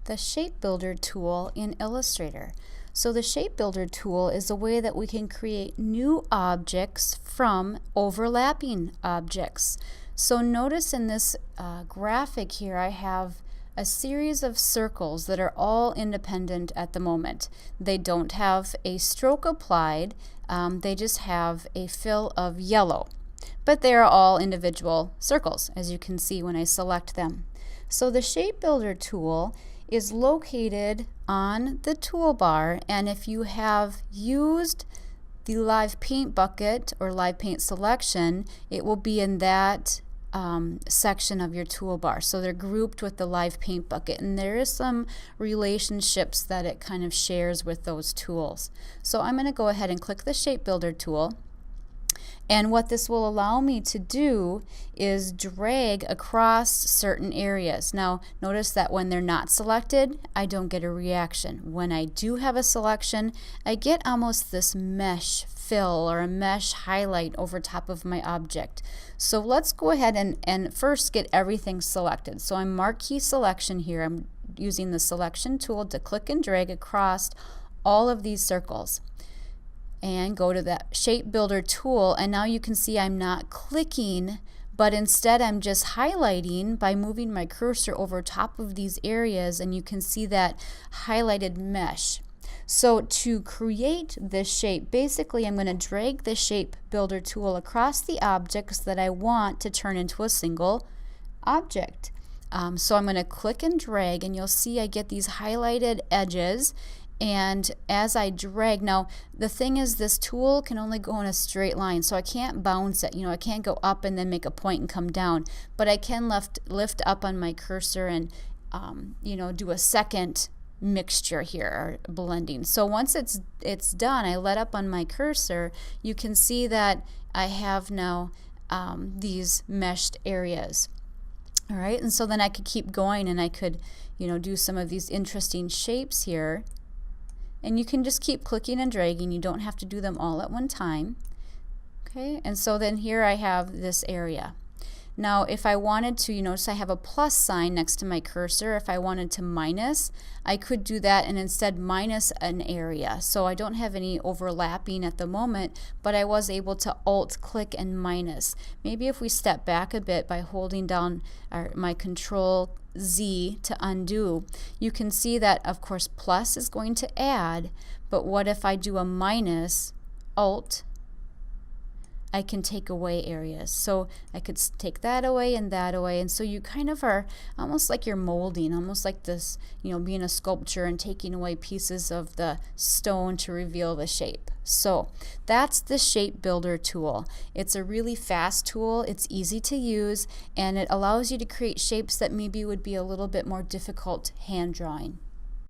the Shape Builder tool in Illustrator. So the Shape Builder tool is a way that we can create new objects from overlapping objects. So notice in this graphic here I have a series of circles that are all independent at the moment. They don't have a stroke applied, they just have a fill of yellow. But they are all individual circles, as you can see when I select them. So the Shape Builder tool is located on the toolbar, and if you have used the Live Paint bucket or Live Paint selection, it will be in that section of your toolbar. So they're grouped with the Live Paint bucket, and there is some relationships that it kind of shares with those tools. So I'm going to go ahead and click the Shape Builder tool. And what this will allow me to do is drag across certain areas. Now notice that when they're not selected, I don't get a reaction. When I do have a selection, I get almost this mesh fill or a mesh highlight over top of my object. So let's go ahead and first get everything selected. So I'm Marquee Selection here. I'm using the selection tool to click and drag across all of these circles. And go to that Shape Builder tool, and now you can see I'm not clicking, but instead I'm just highlighting by moving my cursor over top of these areas, and you can see that highlighted mesh. So to create this shape, basically I'm going to drag the Shape Builder tool across the objects that I want to turn into a single object. So I'm going to click and drag, and you'll see I get these highlighted edges. And as I drag, now the thing is this tool can only go in a straight line, so I can't bounce it. I can't go up and then make a point and come down, but I can lift up on my cursor and do a second mixture here, or blending. So once it's done, I let up on my cursor, you can see that I have now these meshed areas. All right, and so then I could keep going, and I could do some of these interesting shapes here. And you can just keep clicking and dragging. You don't have to do them all at one time. Okay, and so then here I have this area. Now if I wanted to, notice I have a plus sign next to my cursor. If I wanted to minus, I could do that and instead minus an area. So I don't have any overlapping at the moment, but I was able to Alt click and minus. Maybe if we step back a bit by holding down my Control Z to undo, you can see that of course plus is going to add, but what if I do a minus, Alt, I can take away areas. So I could take that away, and so you kind of are almost like you're molding, almost like this, being a sculpture and taking away pieces of the stone to reveal the shape. So that's the Shape Builder tool. It's a really fast tool, it's easy to use, and it allows you to create shapes that maybe would be a little bit more difficult hand drawing.